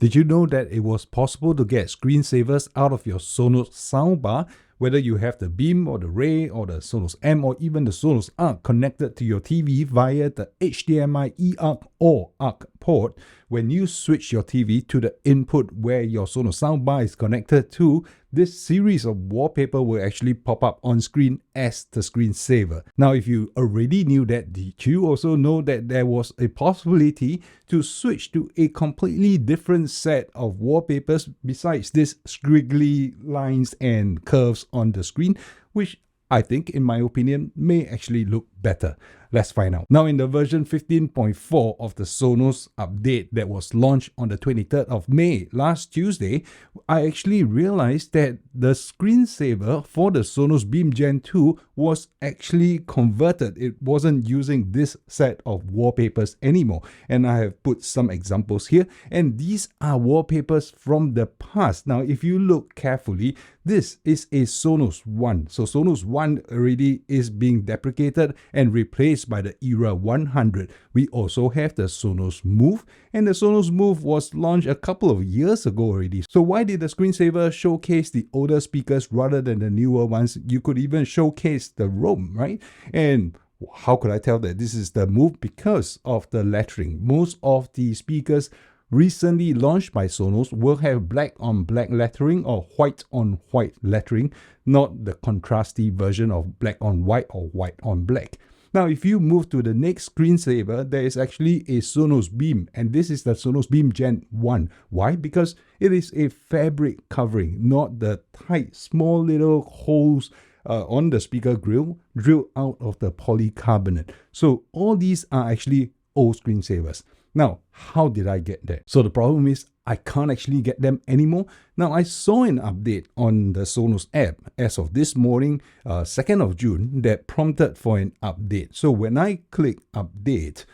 Did you know that it was possible to get screensavers out of your Sonos soundbar, whether you have the Beam or the Ray or the Sonos M or even the Sonos Arc connected to your TV via the HDMI eARC or ARC port? When you switch your TV to the input where your Sonos soundbar is connected to, this series of wallpaper will actually pop up on screen as the screensaver. Now, if you already knew that, did you also know that there was a possibility to switch to a completely different set of wallpapers besides these squiggly lines and curves on the screen, which I think, in my opinion, may actually look better. Let's find out. Now, in the version 15.4 of the Sonos update that was launched on the 23rd of May, last Tuesday, I actually realized that the screensaver for the Sonos Beam Gen 2 was actually converted. It wasn't using this set of wallpapers anymore. And I have put some examples here. And these are wallpapers from the past. Now, if you look carefully, this is a Sonos One. So Sonos One already is being deprecated and replaced by the Era 100. We also have the Sonos Move, and the Sonos Move was launched a couple of years ago already. So why did the screensaver showcase the older speakers rather than the newer ones? You could even showcase the Roam, right? And how could I tell that this is the Move? Because of the lettering. Most of the speakers recently launched by Sonos will have black on black lettering or white on white lettering, not the contrasty version of black on white or white on black. Now, if you move to the next screensaver, there is actually a Sonos Beam, and this is the Sonos Beam Gen 1. Why? Because it is a fabric covering, not the tight, small little holes on the speaker grill drilled out of the polycarbonate. So all these are actually old screensavers. Now, how did I get that? So the problem is I can't actually get them anymore. Now, I saw an update on the Sonos app as of this morning, 2nd of June, that prompted for an update. So when I click update,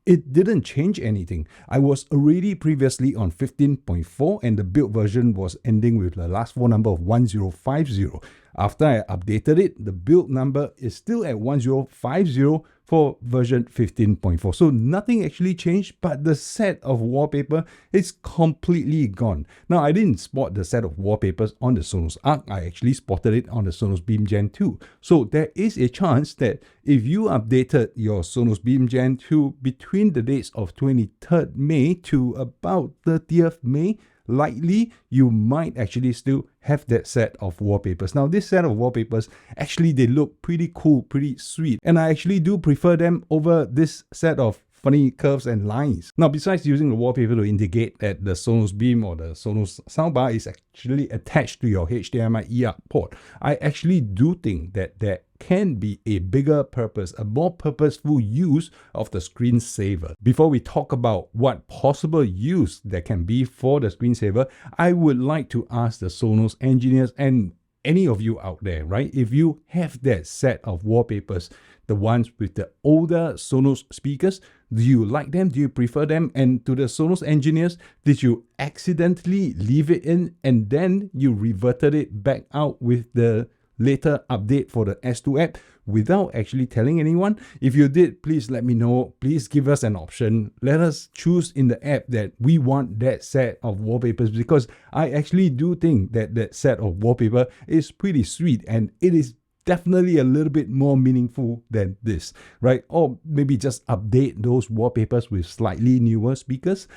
it didn't change anything. I was already previously on 15.4 and the build version was ending with the last four number of 1050. After I updated it, the build number is still at 1050 for version 15.4. So nothing actually changed, but the set of wallpaper is completely gone. Now, I didn't spot the set of wallpapers on the Sonos Arc. I actually spotted it on the Sonos Beam Gen 2. So there is a chance that if you updated your Sonos Beam Gen 2 between the dates of 23rd May to about 30th May, likely you might actually still have that set of wallpapers. Now, this set of wallpapers, actually they look pretty cool, pretty sweet, and I actually do prefer them over this set of funny curves and lines. Now, besides using the wallpaper to indicate that the Sonos Beam or the Sonos soundbar is actually attached to your HDMI eARC port, I actually do think that there can be a bigger purpose, a more purposeful use of the screensaver. Before we talk about what possible use there can be for the screensaver, I would like to ask the Sonos engineers and any of you out there, right? If you have that set of wallpapers, the ones with the older Sonos speakers, do you like them? Do you prefer them? And to the Sonos engineers, did you accidentally leave it in and then you reverted it back out with the later update for the S2 app without actually telling anyone? If you did, please let me know. Please give us an option. Let us choose in the app that we want that set of wallpapers, because I actually do think that that set of wallpaper is pretty sweet and it is definitely a little bit more meaningful than this, right? Or maybe just update those wallpapers with slightly newer speakers,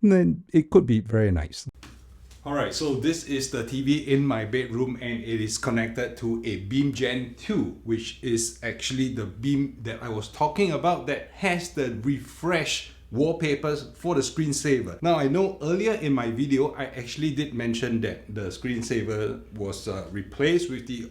then it could be very nice. Alright, so this is the TV in my bedroom and it is connected to a Beam Gen 2, which is actually the Beam that I was talking about that has the refresh wallpapers for the screensaver. Now, I know earlier in my video, I actually did mention that the screensaver was replaced with the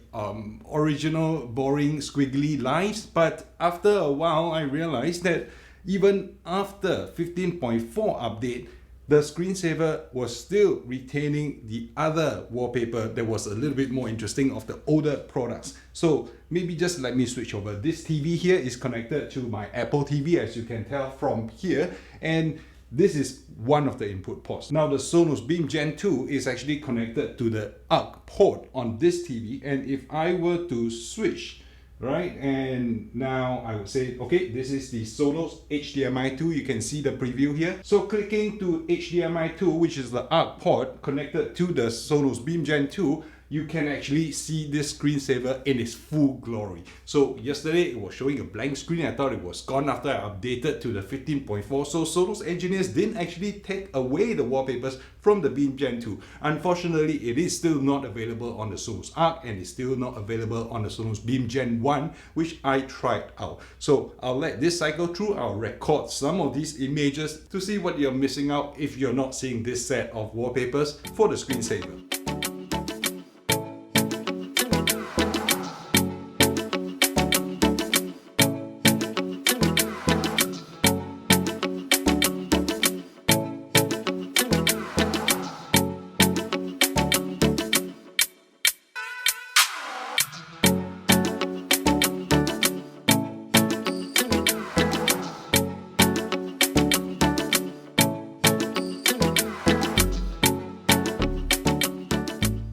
original boring squiggly lines, but after a while, I realized that even after 15.4 update, the screensaver was still retaining the other wallpaper that was a little bit more interesting of the older products. So maybe just let me switch over. This TV here is connected to my Apple TV, as you can tell from here, and this is one of the input ports. Now, the Sonos Beam Gen 2 is actually connected to the ARC port on this TV, and if I were to switch right? And now I would say, okay, this is the Sonos HDMI 2. You can see the preview here. So clicking to HDMI 2, which is the ARC port connected to the Sonos Beam Gen 2, you can actually see this screensaver in its full glory. So yesterday it was showing a blank screen. I thought it was gone after I updated to the 15.4. So Sonos engineers didn't actually take away the wallpapers from the Beam Gen 2. Unfortunately, it is still not available on the Sonos Arc and it's still not available on the Sonos Beam Gen 1, which I tried out. So I'll let this cycle through. I'll record some of these images to see what you're missing out if you're not seeing this set of wallpapers for the screensaver.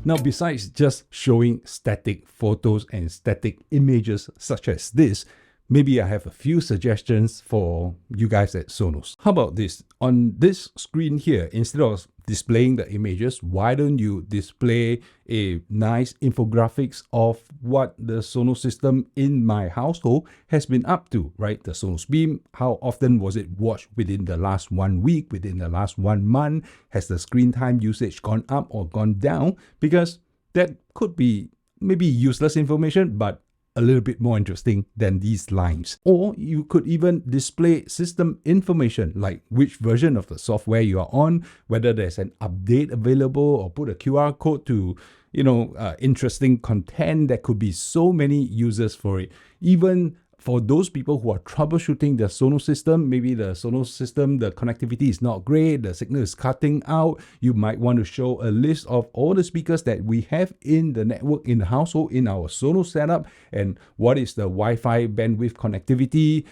Now, besides just showing static photos and static images such as this, maybe I have a few suggestions for you guys at Sonos. How about this? On this screen here, instead of displaying the images, why don't you display a nice infographics of what the Sonos system in my household has been up to, right? The Sonos Beam, how often was it watched within the last 1 week, within the last 1 month? Has the screen time usage gone up or gone down? Because that could be maybe useless information, but a little bit more interesting than these lines. Or you could even display system information like which version of the software you are on, whether there's an update available, or put a QR code to, interesting content. There could be so many users for it. Even for those people who are troubleshooting the Sonos system, maybe the Sonos system, the connectivity is not great, the signal is cutting out, you might want to show a list of all the speakers that we have in the network, in the household, in our Sonos setup, and what is the Wi-Fi bandwidth connectivity,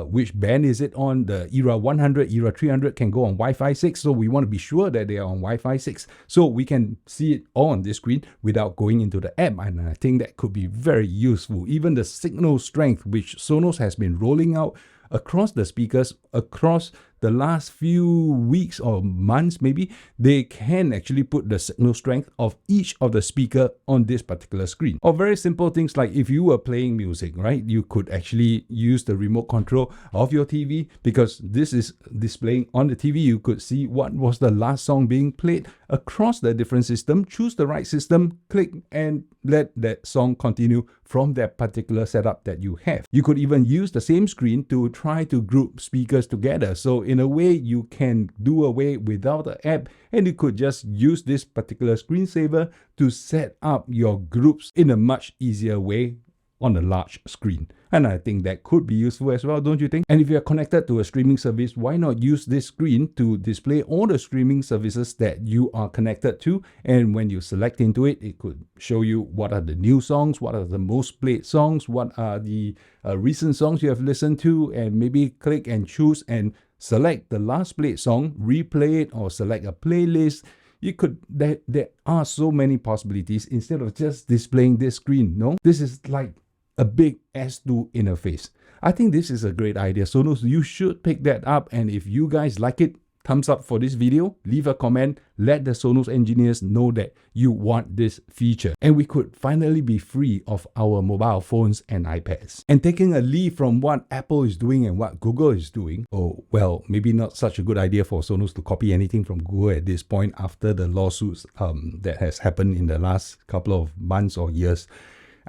which band is it on, the Era 100, Era 300 can go on Wi-Fi 6, so we want to be sure that they are on Wi-Fi 6, so we can see it all on this screen without going into the app, and I think that could be very useful. Even the signal strength, which Sonos has been rolling out across the speakers, across the last few weeks or months maybe, they can actually put the signal strength of each of the speaker on this particular screen. Or very simple things like if you were playing music, right, you could actually use the remote control of your TV, because this is displaying on the TV. You could see what was the last song being played across the different system, choose the right system, click, and let that song continue from that particular setup that you have. You could even use the same screen to try to group speakers together. So in a way, you can do away without the app, and you could just use this particular screensaver to set up your groups in a much easier way on a large screen. And I think that could be useful as well, don't you think? And if you're connected to a streaming service, why not use this screen to display all the streaming services that you are connected to? And when you select into it, it could show you what are the new songs, what are the most played songs, what are the recent songs you have listened to, and maybe click and choose and select the last played song, replay it, or select a playlist. You could, there are so many possibilities instead of just displaying this screen. No, this is like a big S2 interface. I think this is a great idea. Sonos, you should pick that up. And if you guys like it, thumbs up for this video, leave a comment, let the Sonos engineers know that you want this feature. And we could finally be free of our mobile phones and iPads. And taking a leaf from what Apple is doing and what Google is doing, oh, well, maybe not such a good idea for Sonos to copy anything from Google at this point after the lawsuits that has happened in the last couple of months or years.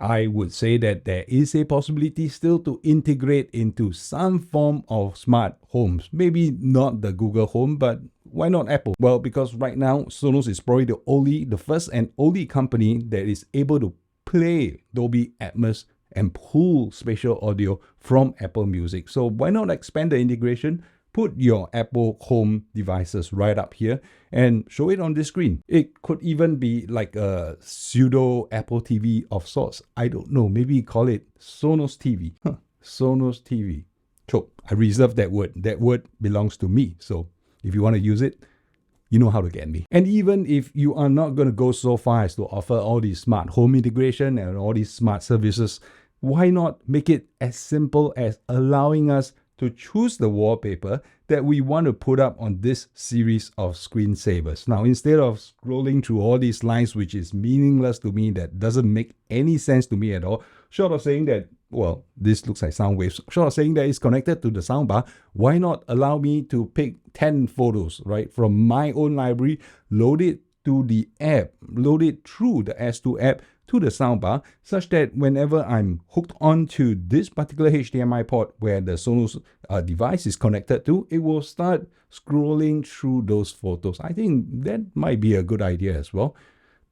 I would say that there is a possibility still to integrate into some form of smart homes. Maybe not the Google Home, but why not Apple? Well, because right now, Sonos is probably the first and only company that is able to play Dolby Atmos and pull spatial audio from Apple Music. So why not expand the integration? Put your Apple Home devices right up here and show it on this screen. It could even be like a pseudo Apple TV of sorts. I don't know. Maybe call it Sonos TV. Sonos TV. So I reserve that word. That word belongs to me. So if you want to use it, you know how to get me. And even if you are not going to go so far as to offer all these smart home integration and all these smart services, why not make it as simple as allowing us to choose the wallpaper that we want to put up on this series of screensavers. Now, instead of scrolling through all these lines, which is meaningless to me, that doesn't make any sense to me at all, short of saying that, well, this looks like sound waves, short of saying that it's connected to the soundbar, why not allow me to pick 10 photos, right, from my own library, load it to the app, load it through the S2 app to the soundbar, such that whenever I'm hooked onto this particular HDMI port where the Sonos device is connected to, it will start scrolling through those photos. I think that might be a good idea as well.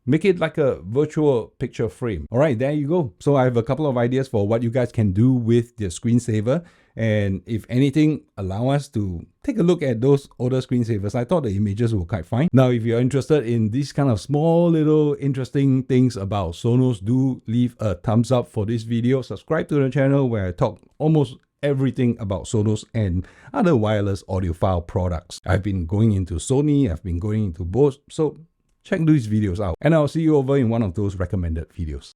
Make it like a virtual picture frame. All right, there you go. So I have a couple of ideas for what you guys can do with the screensaver. And if anything, allow us to take a look at those older screensavers. I thought the images were quite fine. Now, if you're interested in these kind of small little interesting things about Sonos, do leave a thumbs up for this video. Subscribe to the channel where I talk almost everything about Sonos and other wireless audiophile products. I've been going into Sony, I've been going into Bose, so check these videos out, and I'll see you over in one of those recommended videos.